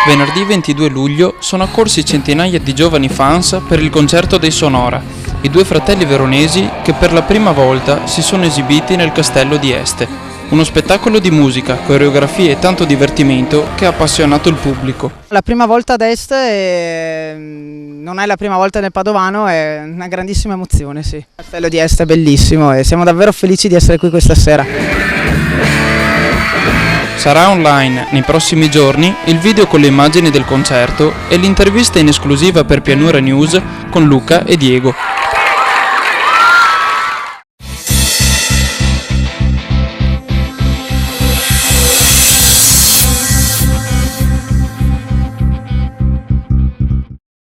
Venerdì 22 luglio sono accorsi centinaia di giovani fans per il concerto dei Sonora, i due fratelli veronesi che per la prima volta si sono esibiti nel castello di Este. Uno spettacolo di musica, coreografie e tanto divertimento che ha appassionato il pubblico. La prima volta ad Este non è la prima volta nel Padovano, è una grandissima emozione, sì. Il castello di Este è bellissimo e siamo davvero felici di essere qui questa sera. Sarà online nei prossimi giorni il video con le immagini del concerto e l'intervista in esclusiva per Pianura News con Luca e Diego.